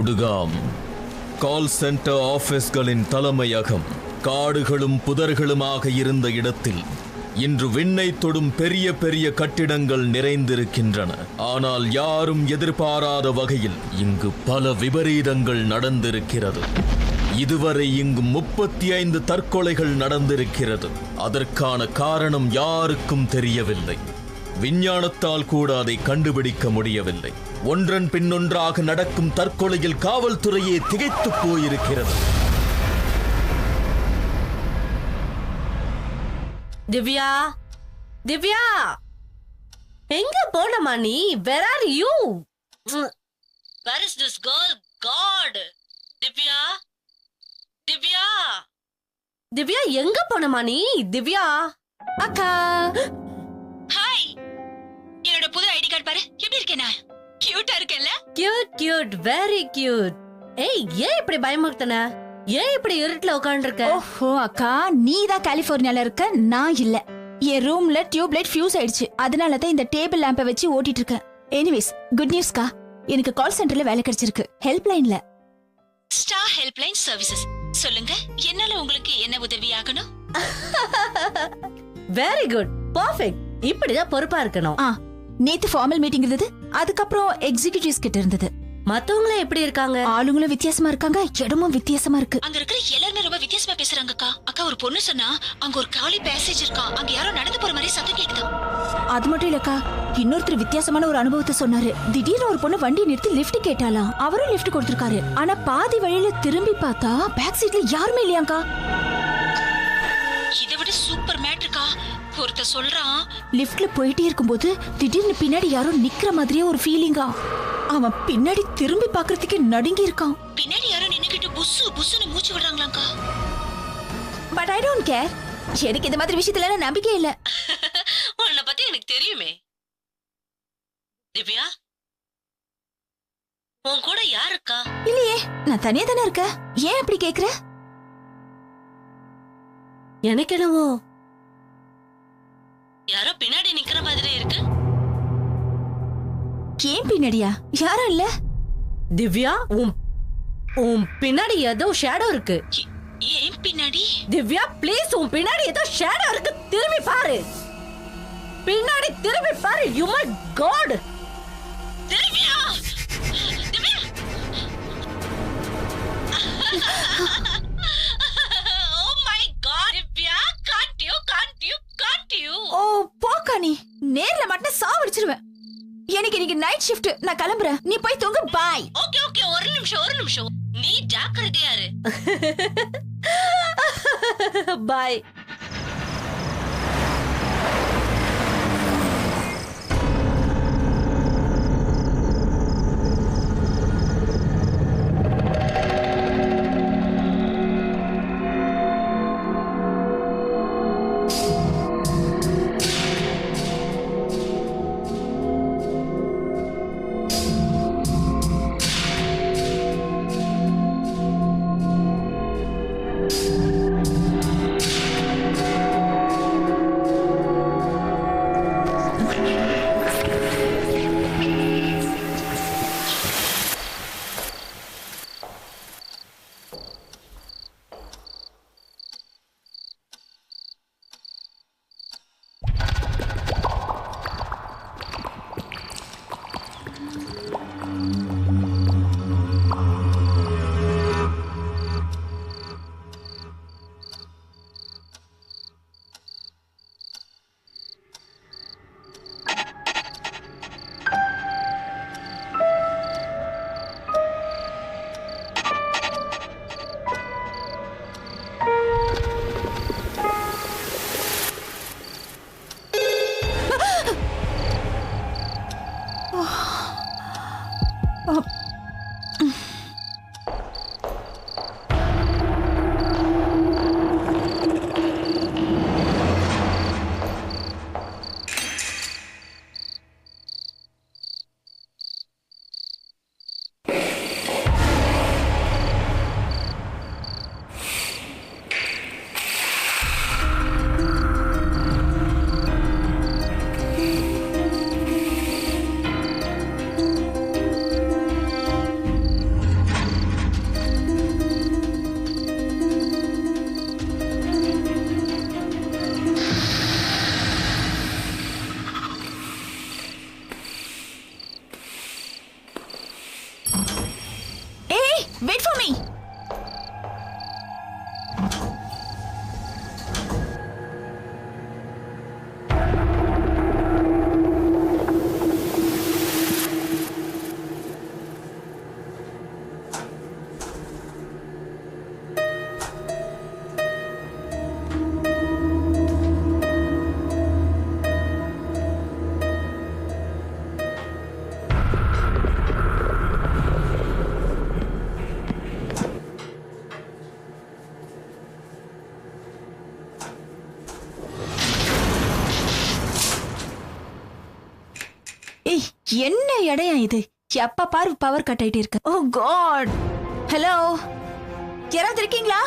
குடுகாம் call centre ஆபீஸ்களின் தலைமையகம் காடுகளும் புதர்களுமாக இருந்த இடத்தில் இன்று விண்ணை தொடும் பெரிய பெரிய கட்டிடங்கள் நிறைந்திருக்கின்றன. ஆனால் யாரும் எதிர்பாராத வகையில் இங்கு பல விபரீதங்கள் நடந்திருக்கிறது. இதுவரை இங்கு 35 தற்கொலைகள் நடந்திருக்கிறது. அதற்கான காரணம் யாருக்கும் தெரியவில்லை. விஞ்ஞானத்தால் கூட அதை கண்டுபிடிக்க முடியவில்லை. ஒன்றன் பின்னொன்றாக நடக்கும் தற்கொலையில் காவல்துறையே திகைத்து போயிருக்கிறது. திவ்யா, திவ்யா, எங்க போனமா நீ? Where are you? Where is this girl? God, Divya, Divya, Divya, எங்க போனமா நீ? திவ்யா அக்கா. ஹாய், என்னோட புது ஐடி கார்டு பாரு. எப்படி இருக்கேனா? கியூட்டா இருக்கேன்ல? Cute cute, very cute. ஏய், ஏன் இப்படி பயமுறுத்தன? ஏன் இப்படி இருட்டுல உட்கார்ந்து இருக்க? ஓஹோ அக்கா, நீ தான் கலிபோர்னியால இருக்க, நான் இல்ல. என் ரூம்ல டியூப் லைட் ஃபியூஸ் ஆயிடுச்சு. அதனால தான் இந்த டேபிள் லாம்பை வச்சு ஓட்டிட்டு இருக்கேன். எனிவேஸ், குட் நியூஸ்க்கா, எனக்கு கால் சென்டர்ல வேலை கிடைச்சிருக்கு. ஹெல்ப் லைன்ல. Star help line services. சொல்லுங்க, என்னால உங்களுக்கு என்ன உதவி ஆகணும்? Very good, perfect. இப்படிதான் பொறுப்பா இருக்கணும். நேத்து ஃபார்மல் மீட்டிங் இருந்தது. அதுக்கப்புறம் எக்ஸிகியூட்டிவ்ஸ் கிட்ட இருந்தது. மத்தவங்கள எப்படி இருக்காங்க? ஆளுங்களும் வித்தியாசமா இருக்காங்க, இடமும் வித்தியாசமா இருக்கு. அங்க இருக்கிற எல்லாருமே ரொம்ப வித்தியாசமா பேசுறாங்க அக்கா. அக்கா, ஒரு பொண்ணு சொன்னா அங்க ஒரு காலி பேசேஜ் இருக்கா, அங்க யாரோ நடந்து போற மாதிரி சத்தம் கேக்குது. அது மட்டும் இல்லக்கா, இன்னொருத்தர் வித்தியாசமான ஒரு அனுபவத்தை சொன்னாரு. திடீர்னு ஒரு பொண்ணு வண்டி நிறுத்தி லிஃப்ட் கேட்டாலாம். அவரும் லிஃப்ட் கொடுத்திருக்காரு. ஆனா பாதி வழியில திரும்பி பார்த்தா பேக் சீட்ல யாருமே இல்லையாங்கா. இதை விட சூப்பர் மேட்ருக்கா. ஒருத்த சொல்றான், லிஃப்ட்ல போயிட்டே இருக்கும்போது திடீர்னு பின்னாடி யாரோ நிக்கிற மாதிரியே ஒரு ஃபீலிங்கா. அவன் பின்னாடி திரும்பி பாக்குறதுக்கு நடுங்கி இருக்கான். பின்னாடி யாரோ நின்னுக்கிட்டு புசு புசுன்னு மூச்சு விடுறாங்களாக்கா. But I don't care. எனக்கு இந்த மாதிரி விஷயத்துல நம்பிக்கை இல்ல. உன்னை பத்தி எனக்கு தெரியுமே. திவ்யா, உன் கூட யார் இருக்கா? இல்லையே, நான் தனியா தானே இருக்கேன். ஏன் அப்படி கேக்குற? எனக்கு என்னவோ யாரோ பின்னாடி நிக்கிற மாதிரி இருக்கு. ஏன் பின்னாடியா? யாரும் இல்ல. திவ்யா, உன் பின்னாடி ஏதோ ஷேடோ இருக்கு. ஏன் பின்னாடி? திவ்யா ப்ளீஸ், உன் பின்னாடி ஏதோ ஷேடோ இருக்கு. திரும்பி பாரு, பின்னாடி திரும்பி பாரு. You my god. Divya, Divya. Oh my god, Divya, can't you? ஓ போக்கா, நீ நேர்ல மட்டும் சாவடிச்சிருவேன். எனக்கு இன்னைக்கு நைட் ஷிஃப்ட். நான் கிளம்புறேன், நீ போய் தூங்கு. பாய். ஓகே, ஒரு நிமிஷம். நீ ஜாக்கிரதையா இரு. பாய். Wait for me. என்ன இடையா இது? எப்ப பாரு பவர் கட் ஆயிட்டே இருக்கு. ஓ காட். ஹலோ, யாராவது இருக்கீங்களா?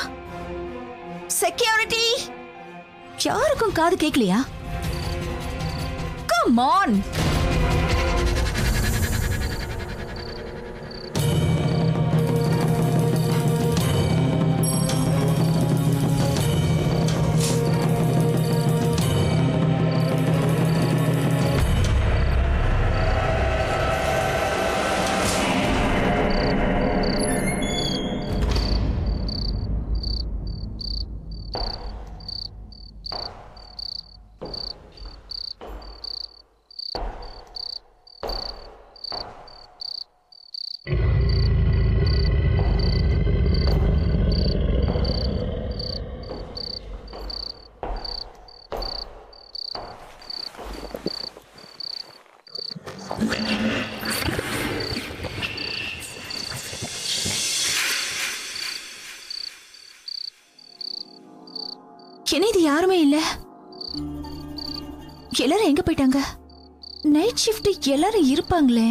செக்யூரிட்டி. யாருக்கும் காது கேட்கலையா? Come on. என்ன இது? யாருமே இல்ல. எல்லாரும் எங்க போயிட்டாங்க? நைட் ஷிஃப்ட் எல்லாரும் இருப்பாங்களே.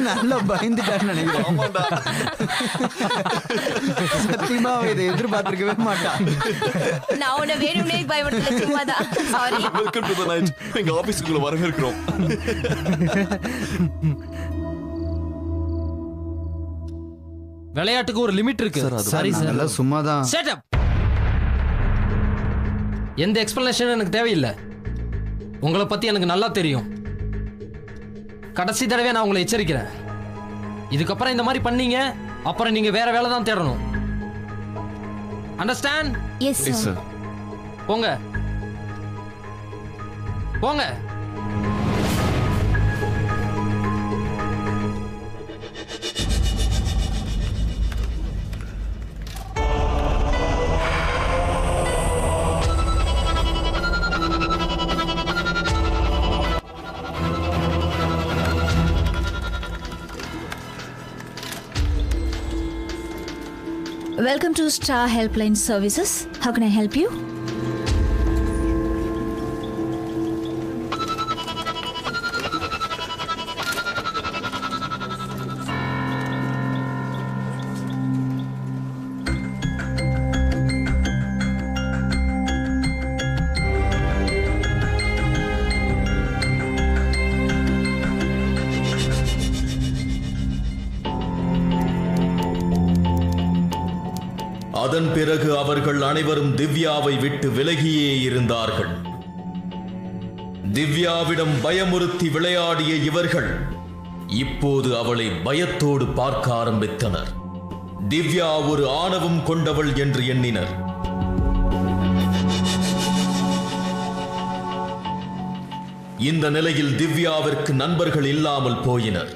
நல்லா பயந்துட்டான்னு நினைக்கிறேன். சத்தியமா இதை எதிர்பார்த்திருக்கவே மாட்டான். நான் உன்னை வேணும்னே பயப்படுத்தல, சும்மாதான். Sorry. Welcome to the night. எங்க ஆபீஸ்க்குள்ள வரவேற்கிறோம். விளையாட்டுக்கு ஒரு லிமிட் இருக்கு. சரி சார், சும்மாதான். Shut up. எந்த எக்ஸ்பிளனேஷனும் எனக்கு தேவையில்லை. உங்களை பற்றி எனக்கு நல்லா தெரியும். கடைசி தடவை நான் உங்களை எச்சரிக்கிறேன். இதுக்கப்புறம் இந்த மாதிரி பண்ணீங்க, அப்புறம் நீங்கள் வேற வேலை தான் தேடணும். அண்டர்ஸ்டாண்ட்? Yes yes sir. போங்க போங்க. Welcome to Star Helpline Services. How can I help you? அதன் பிறகு அவர்கள் அனைவரும் திவ்யாவை விட்டு விலகியே இருந்தார்கள். திவ்யாவிடம் பயமுறுத்தி விளையாடிய இவர்கள் இப்போது அவளை பயத்தோடு பார்க்க ஆரம்பித்தனர். திவ்யா ஒரு ஆணவம் கொண்டவள் என்று எண்ணினர். இந்த நிலையில் திவ்யாவிற்கு நண்பர்கள் இல்லாமல் போயினர்.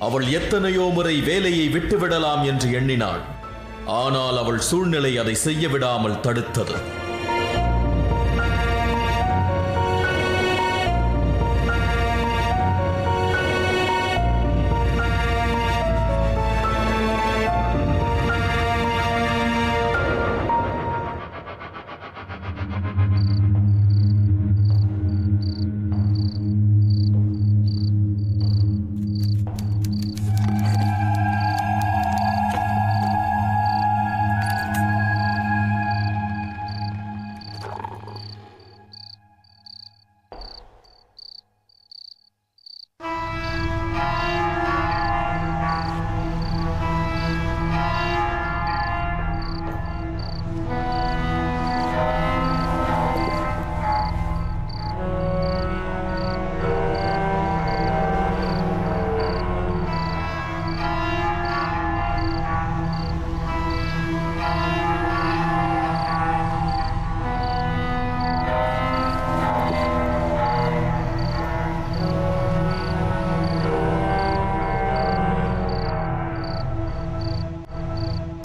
அவள் எத்தனையோ முறை வேலையை விட்டுவிடலாம் என்று எண்ணினாள். ஆனால் அவள் சூழ்நிலை அதை செய்ய விடாமல் தடுத்தது.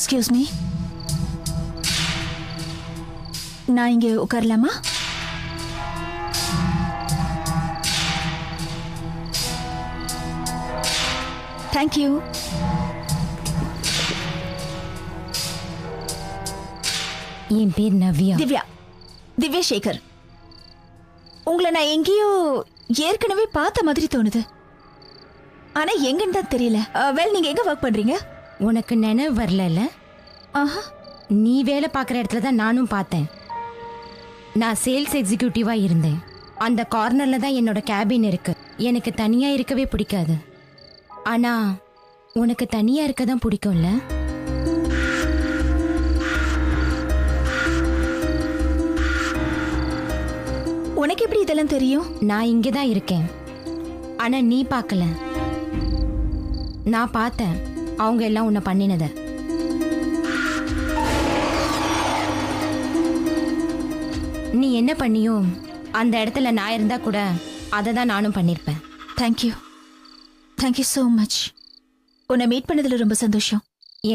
Excuse me. நான் இங்கே உட்காரலாமா? Thank you. என் பேர் நவ்யா. திவ்யா சேகர். உங்களை நான் எங்கேயோ ஏற்கனவே பார்த்த மாதிரி தோணுது. ஆனா எங்கன்னு தான் தெரியல. வெல், நீங்க எங்க ஒர்க் பண்றீங்க? உனக்கு நினைவு வரல? ஆஹா. நீ வேலை பார்க்குற இடத்துல தான் நானும் பார்த்தேன். நான் சேல்ஸ் எக்ஸிக்யூட்டிவா இருந்தேன். அந்த கார்னர்ல தான் என்னோட கேபின் இருக்கு. எனக்கு தனியா இருக்கவே பிடிக்காது. ஆனா உனக்கு தனியா இருக்க தான் பிடிக்கும்ல? உனக்கு எப்படி இதெல்லாம் தெரியும்? நான் இங்கே தான் இருக்கேன். ஆனா நீ பார்க்கல. நான் பார்த்தேன் அவங்க எல்லாம் உன்னை பண்ணினத. நீ என்ன பண்ணியோ அந்த இடத்துல நான் இருந்தா கூட அதை தான் நானும் பண்ணியிருப்பேன். Thank you so much. உன்னை மீட் பண்ணதில் ரொம்ப சந்தோஷம்.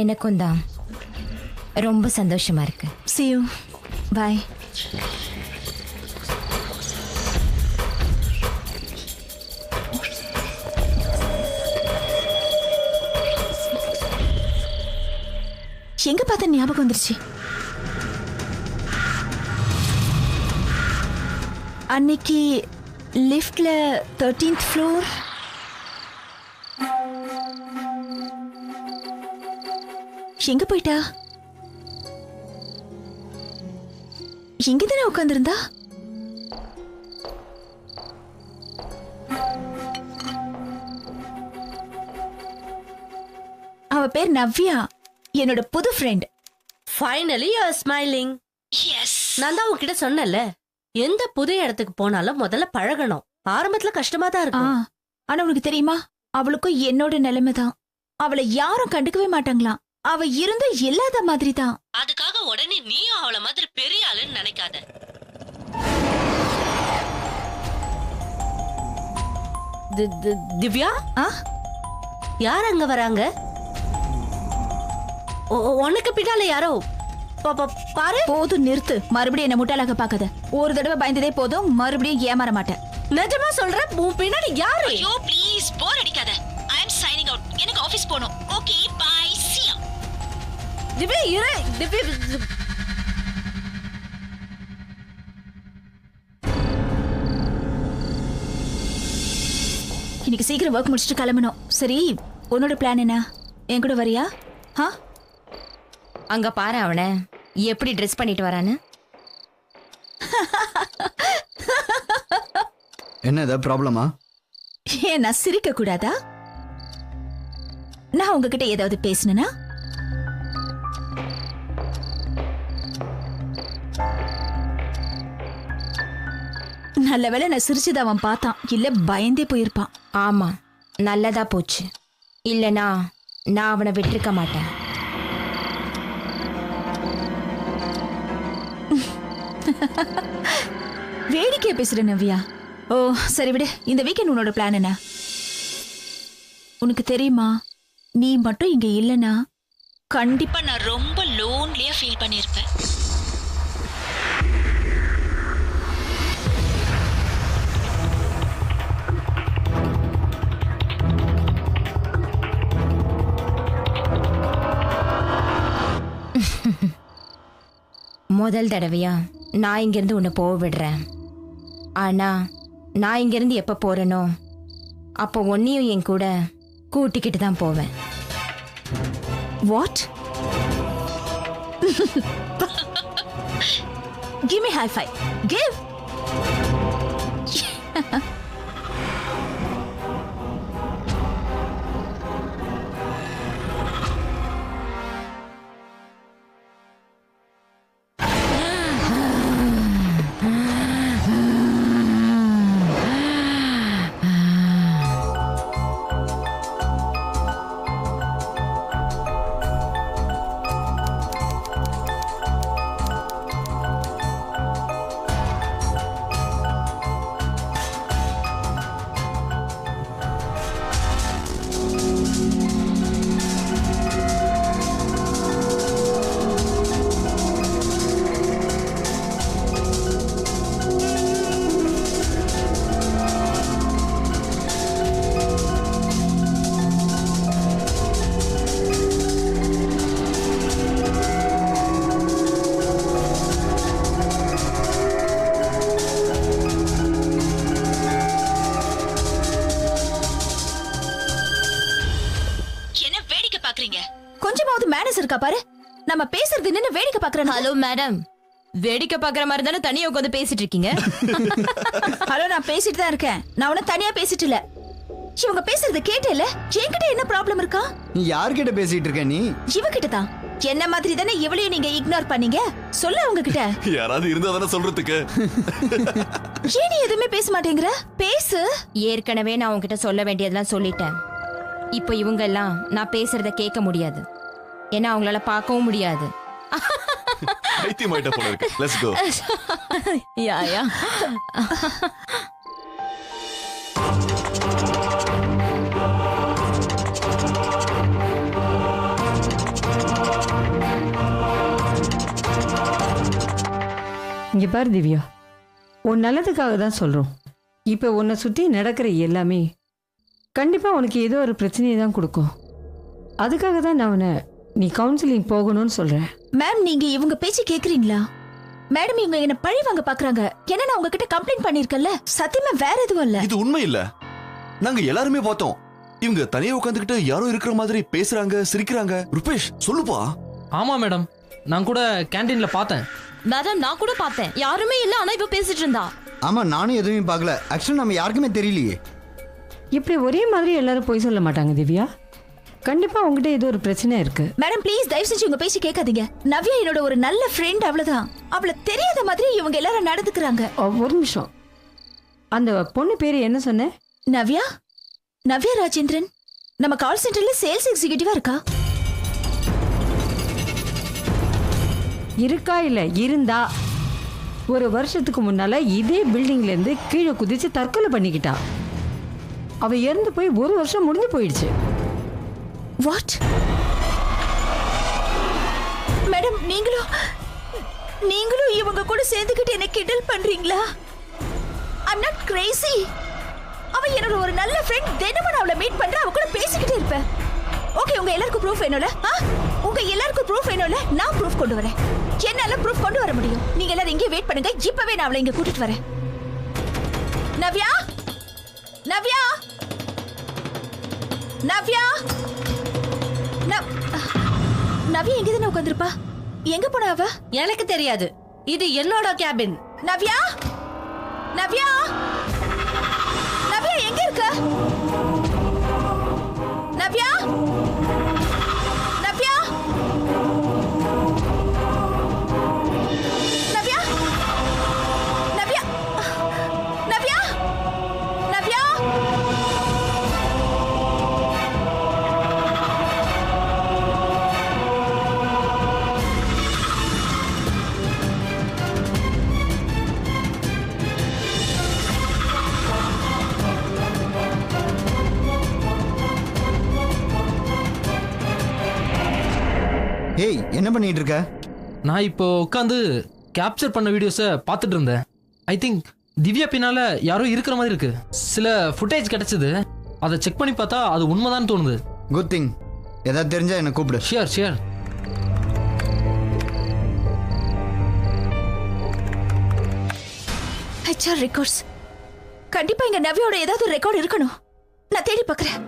எனக்கும் தான் ரொம்ப சந்தோஷமா இருக்கு. See you. Bye. எங்க பார்த்த ஞாபகம் வந்துருச்சு. அன்னைக்கு லிஃப்ட்ல 13th floor. எங்க போயிட்டா? இங்கதானே உட்கார்ந்திருந்தா? அவ பேர் நவ்யா, என்னோட புது friend. Finally you are smiling. Yes. நான் தான் உன்கிட்ட சொன்னல, எந்த புது இடத்துக்கு போனாலும் முதல்ல பழகணும். ஆரம்பத்துல கஷ்டமா தான் ஆ, இருக்கும். ஆனா உனக்கு தெரியுமா, அவளுக்கும் என்னோட நிலைமைதான். அவளை யாரும் கண்டுக்கவே மாட்டாங்களாம். அவ இருந்து இல்லாத மாதிரி தான். அதுக்காக உடனே நீயும் அவள மாதிரி பெரிய ஆளுன்னு நினைக்காத. திவ்யா, ஆ, யார் அங்க வராங்க? உனக்கு பின்னால யாரோ பாரு. போதும் நிறுத்து. மறுபடியும் என்ன முட்டாளாக பாக்காத. ஒரு தடவை பயந்ததே போதும், மறுபடியும் ஏமாற மாட்டேன். நிஜமா சொல்றேன், உன் பின்னாடி யாரு? ஐயோ ப்ளீஸ் போர் அடிக்காத. ஐ அம் சைனிங் அவுட். எனக்கு ஆபீஸ் போகணும். Okay bye. see you. Divya இரு. திவ்யா இன்னைக்கு சீக்கிரம் ஒர்க் முடிச்சுட்டு கிளம்பணும். சரி, உன்னோட பிளான் என்ன? என் கூட வரியா? ஆ, அங்க பாரு அவனை எப்படி ட்ரெஸ் பண்ணிட்டு வரான்னு. என்ன ஏதாவது ப்ராப்ளமா? ஏன் நான் சிரிக்க கூடாதா? நான் உங்ககிட்ட ஏதாவது பேசினா? நல்ல வேளை நான் சிரிச்சதை அவன் பார்த்தான், இல்ல பயந்தே போயிருப்பான். ஆமா, நல்லதா போச்சு. இல்லனா நான் அவனை விட்டிருக்க மாட்டேன். வேடிக்கையா பேசுற நவ்யா. ஓ சரி விடு. இந்த வீக்கெண்ட் உன்னோட பிளான் என்ன? உனக்கு தெரியுமா, நீ மட்டும் இங்க இல்லனா கண்டிப்பா இப்ப நான் ரொம்ப லோன்லியா ஃபீல் பண்ணிருப்பேன். முதல் தடவையா நான் இங்கிருந்து உன்னை போக விடுறேன். ஆனா நான் இங்கிருந்து எப்ப போறேனோ அப்போ உன்னையும் என் கூட கூட்டிக்கிட்டு தான் போவேன். What? Give me high five. Give. கொஞ்சமாவது மேனஸ் இருக்கா பாரு. நம்ம பேசுறது என்னன்னு வேடிக்கை பாக்குறேன். ஹலோ மேடம், வேடிக்கை பாக்குற மாதிரி தானே தனியா உட்காந்து பேசிட்டு இருக்கீங்க? ஹலோ, நான் பேசிட்டு தான் இருக்கேன். நான் உன தனியா பேசிட்டு இல்ல. இவங்க பேசுறது கேட்டேல. என்கிட்ட என்ன ப்ராப்ளம் இருக்கா? நீ யார்கிட்ட பேசிட்டு இருக்க? நீ இவகிட்ட தான். என்ன மாதிரி தானே இவளையும் நீங்க இக்னோர் பண்ணீங்க. சொல்ல அவங்க கிட்ட. யாராவது இருந்தா தானே சொல்றதுக்கு. ஏன் நீ எதுவுமே பேச மாட்டேங்கிற? பேசு. ஏற்கனவே நான் உங்ககிட்ட சொல்ல வேண்டியதெல்லாம் சொல்லிட்டேன். இப்போ இவங்க எல்லாம் நான் பேசுறத கேட்க முடியாது. ஏன்னா அவங்களால பார்க்கவும் முடியாது. பைத்தியமாயிட்ட போல இருக்கு. Let's go. Yeah yeah. இங்க பாரு திவ்யா, உன் நல்லதுக்காக தான் சொல்றோம். இப்ப உன்னை சுத்தி நடக்கிற எல்லாமே கண்டிப்பா உனக்கு ஏதோ ஒரு பிரச்சனையை தான் கொடுக்கும். அதுக்காக தான் நான் உன்னை நீ கவுன்சிலிங் போகணும்னு சொல்றேன். மேம், நீங்க இவங்க பேச்சு கேக்குறீங்களா? மேடம், இவங்க என்ன பழி வாங்க பாக்குறாங்க. ஏன்னா நான் உங்ககிட்ட கம்ப்ளைண்ட் பண்ணிருக்கேன்ல. சத்தியமா வேற எதுவும் இல்ல. இது உண்மை இல்ல. நாங்க எல்லாருமே பார்த்தோம். இவங்க தனியா உட்காந்துக்கிட்டு யாரோ இருக்கிற மாதிரி பேசுறாங்க, சிரிக்கிறாங்க. ருபேஷ் சொல்லுப்பா. ஆமா மேடம், நான் கூட கேண்டீன்ல பார்த்தேன். மேடம், நான் கூட பார்த்தேன். யாருமே இல்ல, ஆனா இப்ப பேசிட்டு இருந்தா. ஆமா, நானும் எதுவுமே பார்க்கல. ஆக்சுவலி நம்ம யாருக்குமே தெரியலையே. இப்படி ஒரே மாதிரி எல்லாரும் போய் சொல்ல மாட்டாங்க திவ்யா. கண்டிப்பா உங்ககிட்ட ஏதோ ஒரு பிரச்சனை இருக்கு. மேடம் ப்ளீஸ் தயவு செஞ்சு உங்க பேசி கேட்காதீங்க. நவ்யா என்னோட ஒரு நல்ல ஃப்ரெண்ட், அவ்வளவுதான். அவள தெரியாத மாதிரி இவங்க எல்லாரும் நடந்துக்கிறாங்க. ஒரு நிமிஷம், அந்த பொண்ணு பேரு என்ன சொன்ன? நவ்யா நவ்யா ராஜேந்திரன் நம்ம கால் சென்டர்ல சேல்ஸ் எக்ஸிகியூட்டிவா இருக்கா. இருக்கா இல்ல இருந்தா ஒரு வருஷத்துக்கு முன்னால இதே பில்டிங்ல இருந்து கீழே குதிச்சு தற்கொலை பண்ணிக்கிட்டா. அவ இறந்து போய் ஒரு வருஷம் முடிஞ்சு போயிடுச்சு. வாட் மேடம், நீங்களும் இவங்க கூட சேர்ந்துக்கிட்டு என்ன கிண்டல் பண்றீங்களா? I'm not crazy. அவ என்னோட ஒரு நல்ல ஃப்ரெண்ட். தினமும் நான் அவளை மீட் பண்றேன், அவ கூட பேசிக்கிட்டே இருப்பேன். ஓகே, உங்க எல்லாருக்கும் ப்ரூஃப் வேணும்ல? உங்க எல்லாருக்கும் ப்ரூஃப் வேணும்ல? நான் ப்ரூஃப் கொண்டு வரேன். என்னால ப்ரூஃப் கொண்டு வர முடியும். நீங்க எல்லாரும் இங்கே வெயிட் பண்ணுங்க, இப்பவே நான் அவளை இங்க கூட்டிட்டு வரேன். நவ்யா நவ்யா நவ்யா நவ்யா எங்க தானே உட்காந்துருப்பா? எங்க போனா அவ? எனக்கு தெரியாது, இது என்னோட கேபின். நவ்யா நவ்யா நவ்யா எங்க இருக்க? நவ்யா நவ்யா நவ்யா நவ்யா நவ்யா நவ்யா ஏய், என்ன பண்ணிட்டு இருக்க? நான் இப்போ உட்காந்து கேப்சர் பண்ண வீடியோஸை பார்த்துட்டு இருந்தேன். ஐ திங்க் திவ்யா பின்னால யாரோ இருக்கிற மாதிரி இருக்கு. சில ஃபுட்டேஜ் கிடைச்சது, அதை செக் பண்ணி பார்த்தா அது உண்மைதான் தோணுது. Good thing. ஏதாவது தெரிஞ்சா என்ன கூப்பிடு. Shear shear. HR records. கண்டிப்பா இங்க நவ்யாவோட ஏதாவது ரெக்கார்ட் இருக்கணும். நான் தேடி பார்க்கறேன்.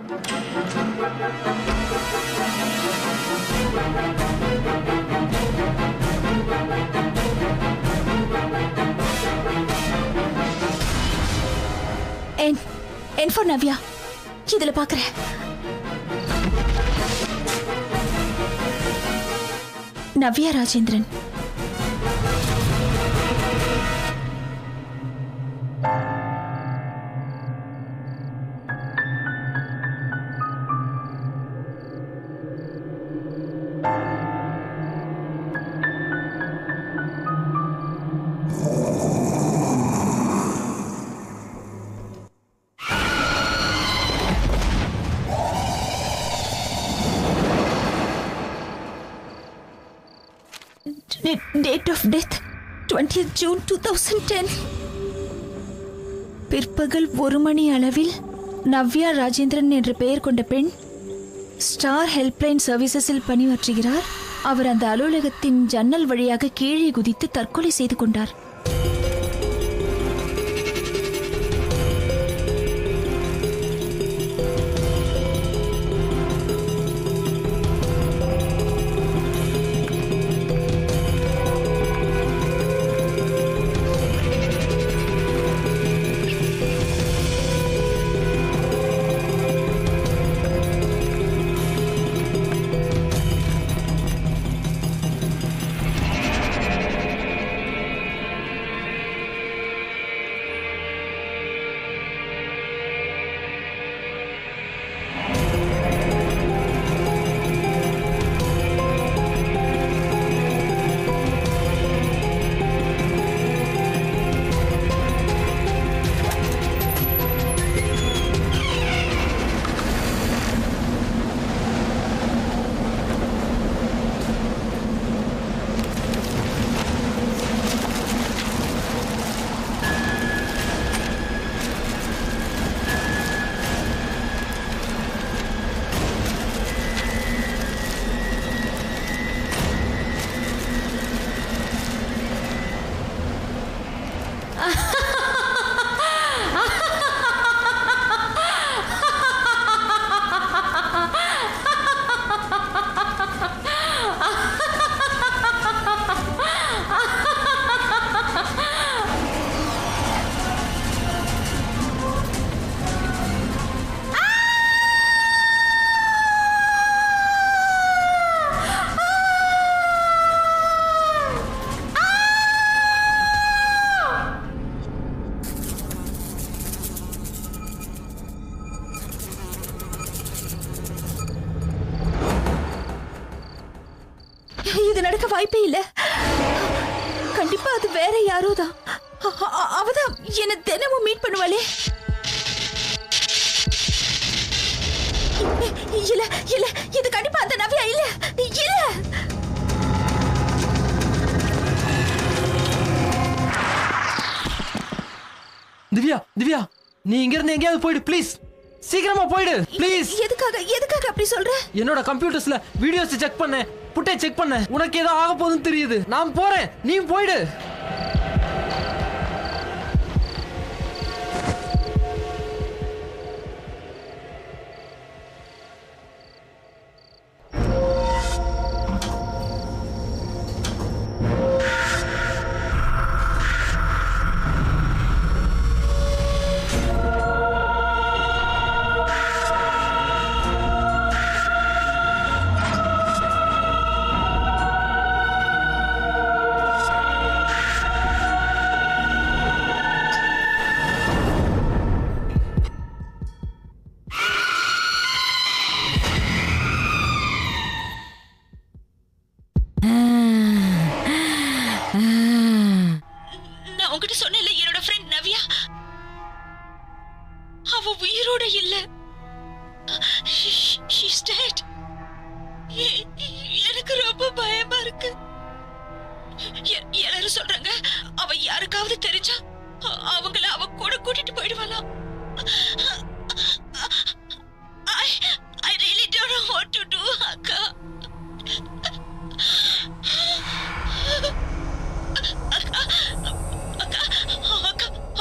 N for Navya. இதுல பார்க்கறேன். Navya Rajendran. Date of death 20th June 2010. பிற்பகல் 1 மணி அளவில் நவ்யா ராஜேந்திரன் என்ற பெயர் கொண்ட பெண் ஸ்டார் ஹெல்ப்லைன் சர்வீசஸில் பணியாற்றுகிறார். அவர் அந்த அலுவலகத்தின் ஜன்னல் வழியாக கீழே குதித்து தற்கொலை செய்து கொண்டார். இது நடக்க வாய்ப்பே இல்ல. கண்டிப்பா அது வேற யாரோ தான். அவதான் என்ன தினமும் மீட் பண்ணுவாளே. இல்ல இல்ல, இது கண்டிப்பா அந்த நவ்யா இல்ல. இல்ல, திவ்யா திவ்யா, நீ இங்க இருந்து எங்கேயாவது போயிடு ப்ளீஸ். சீக்கிரமா போயிடு ப்ளீஸ். எதுக்காக அப்படி சொல்ற? என்னோட கம்ப்யூட்டர்ஸ்ல வீடியோஸ் செக் பண்ணேன், புட்டேஜ் செக் பண்ணேன். உனக்கு ஏதோ ஆக போகுதுன்னு தெரியுது. நான் போறேன், நீ போயிடு. நான் உங்ககிட்ட சொன்னேன்ல, என்னோட ஃப்ரெண்ட் நவ்யா அவ உயிரோட இல்ல. She's dead. எனக்கு ரொம்ப பயமா இருக்கு. எல்லாரும் சொல்றாங்க அவ யாருக்காவது தெரிஞ்சா அவங்கள அவ கூட கூட்டிட்டு போயிடுவாளாம். I really don't know what to do, அக்கா.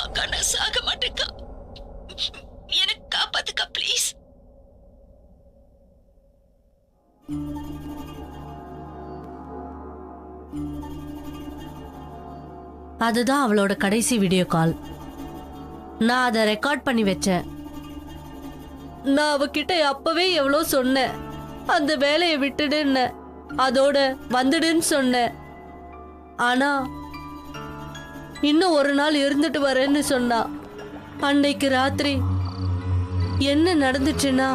அக்கா, நான் சாக மாட்டேக்கா. எனக்கு காப்பாத்துக்கா ப்ளீஸ். அதுதான் அவளோட கடைசி வீடியோ கால். நான் அதை ரெக்கார்ட் பண்ணி வச்சேன். நான் அவகிட்ட அப்பவே எவ்வளோ சொன்னேன், அந்த வேலையை விட்டுடுன்னு, அதோட வந்துடுன்னு சொன்னேன். ஆனா இன்னும் ஒரு நாள் இருந்துட்டு வரேன்னு சொன்னா. அன்னைக்கு ராத்திரி என்ன நடந்துச்சுன்னா,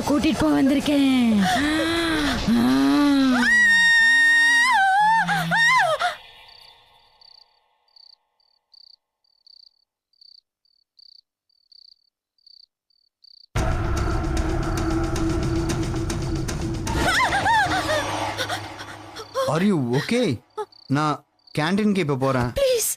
கூட்டிட்டு போக வந்திருக்கேன். Are you okay? நான் கேண்டீனுக்கு இப்போ போறேன். ப்ளீஸ்.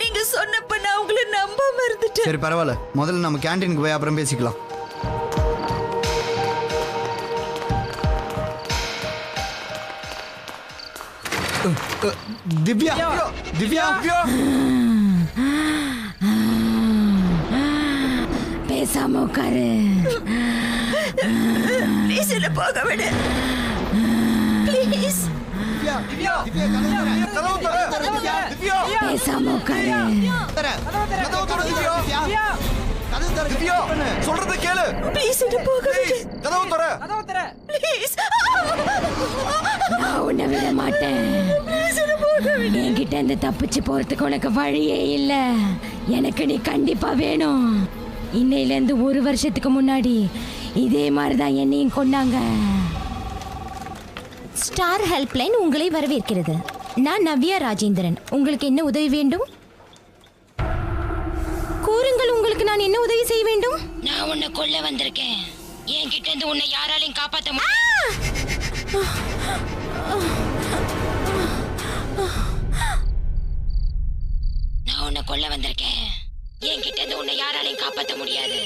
நீங்க சொன்னப்ப நான் உங்களை நம்பாம இருந்துட்டேன். சரி பரவாயில்ல, முதல்ல நம்ம கேண்டீனுக்கு போய் அப்புறம் பேசிக்கலாம். திவ்யா திவ்யா பேசாம உட்காரு. ப்ளீஸ் என்ன போக விடு. ப்ளீஸ். பேசாம உட்காரு. கதவு திறக்க திவ்யா சொல்றத கேளு. ப்ளீஸ் என்ன போக Please, கதவு திற. ப்ளீஸ் நான் உன்னை விட மாட்டேன். என்கிட்ட இருந்து தப்பிச்சு போறதுக்கு உனக்கு வழியே இல்ல. எனக்கு நீ கண்டிப்பா வேணும். இன்னையில இருந்து 1 வருஷத்துக்கு முன்னாடி இதே மாதிரிதான் என்னையும் கொண்டாங்க. ஸ்டார் ஹெல்ப்லைன் உங்களை வரவேற்கிறது. நான் நவ்யா ராஜேந்திரன். உங்களுக்கு என்ன உதவி வேண்டும்? கூறுங்கள், உங்களுக்கு நான் என்ன உதவி செய்ய வேண்டும்? நான் உன்னை கொல்ல வந்திருக்கேன். என்கிட்ட இருந்து உன்னை யாராலையும் காப்பாற்ற முடியாது. நான் உன்னை கொல்ல வந்திருக்கேன். என்கிட்ட இருந்து உன்னை யாராலையும் காப்பாற்ற முடியாது.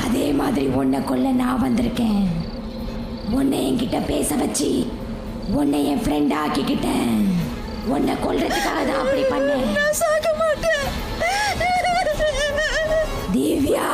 அதே மாதிரி உன்னை கொல்ல நான் வந்திருக்கேன். உன்னை என்கிட்ட பேச வச்சு உன்னை என் ஃப்ரெண்ட் ஆக்கிக்கிட்டேன். உன்னை கொல்றதுக்காக தான் அப்படி பண்ணேன். நான் சாக மாட்டேன். திவ்யா,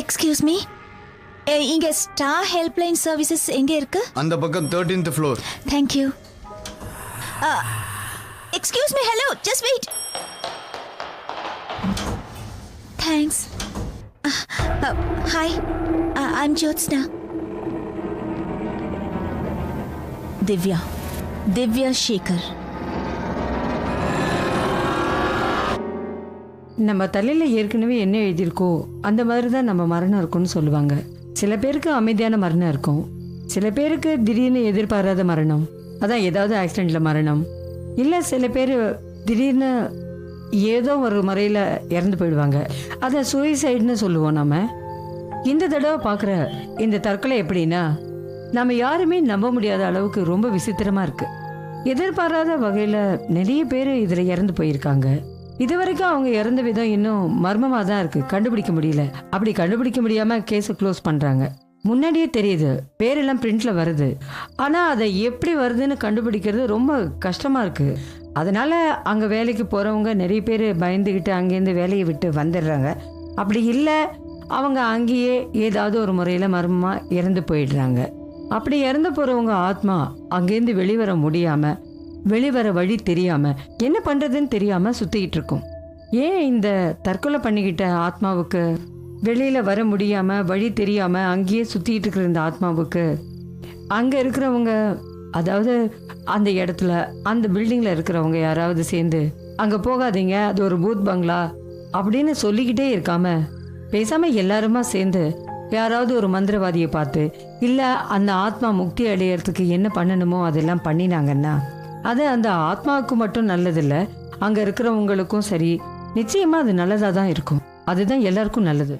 எக்ஸ்கியூஸ் மீ, இங்க ஸ்டார் ஹெல்ப்லைன் சர்வீசஸ் எங்க இருக்கு? அந்த பக்கம் 13th floor. Thank you. Excuse me, hello, just wait. Thanks. Hi, I'm Jyotsna. Divya Shekar. நம்ம தலையில் ஏற்கனவே என்ன எழுதியிருக்கோ அந்த மாதிரி தான் நம்ம மரணம் இருக்கும்னு சொல்லுவாங்க. சில பேருக்கு அமைதியான மரணம் இருக்கும், சில பேருக்கு திடீர்னு எதிர்பாராத மரணம், அதான் ஏதாவது ஆக்சிடெண்ட்டில் மரணம். இல்லை சில பேர் திடீர்னு ஏதோ ஒரு முறையில் இறந்து போயிடுவாங்க, அதை சூசைடுன்னு சொல்லுவோம். நம்ம இந்த தடவை பார்க்குற இந்த தற்கொலை எப்படின்னா, நம்ம யாருமே நம்ப முடியாத அளவுக்கு ரொம்ப விசித்திரமாக இருக்குது. எதிர்பாராத வகையில் நிறைய பேர் இதில் இறந்து போயிருக்காங்க. இது வரைக்கும் அவங்க இறந்த விதம் இன்னும் மர்மமாக தான் இருக்குது, கண்டுபிடிக்க முடியல. அப்படி கண்டுபிடிக்க முடியாமல் கேஸை க்ளோஸ் பண்ணுறாங்க. முன்னாடியே தெரியுது, பேரெல்லாம் பிரிண்டில் வருது, ஆனால் அதை எப்படி வருதுன்னு கண்டுபிடிக்கிறது ரொம்ப கஷ்டமாக இருக்குது. அதனால் அங்கே வேலைக்கு போகிறவங்க நிறைய பேர் பயந்துக்கிட்டு அங்கேருந்து வேலையை விட்டு வந்துடுறாங்க. அப்படி இல்லை, அவங்க அங்கேயே ஏதாவது ஒரு முறையில் மர்மமாக இறந்து போயிடுறாங்க. அப்படி இறந்து போகிறவங்க ஆத்மா அங்கேருந்து வெளிவர முடியாமல், வெளிவர வழி தெரியாமல், என்ன பண்ணுறதுன்னு தெரியாமல் சுற்றிக்கிட்டு இருக்கும். ஏன் இந்த தற்கொலை பண்ணிக்கிட்ட ஆத்மாவுக்கு வெளியில் வர முடியாமல், வழி தெரியாமல் அங்கேயே சுற்றிக்கிட்டு இருக்கிற இந்த ஆத்மாவுக்கு அங்கே இருக்கிறவங்க, அதாவது அந்த இடத்துல அந்த பில்டிங்கில் இருக்கிறவங்க யாராவது சேர்ந்து அங்கே போகாதீங்க, அது ஒரு பூத் பங்களா அப்படின்னு சொல்லிக்கிட்டே இருக்காம, பேசாமல் எல்லாருமா சேர்ந்து யாராவது ஒரு மந்திரவாதியை பார்த்து, இல்லை அந்த ஆத்மா முக்தி அடையிறதுக்கு என்ன பண்ணணுமோ அதெல்லாம் பண்ணினாங்கன்னா அது அந்த ஆத்மாவுக்கு மட்டும் நல்லதில்லை, அங்கே இருக்கிறவங்களுக்கும் சரி, நிச்சயமாக அது நல்லதாக தான் இருக்கும். அதுதான் எல்லாருக்கும் நல்லது.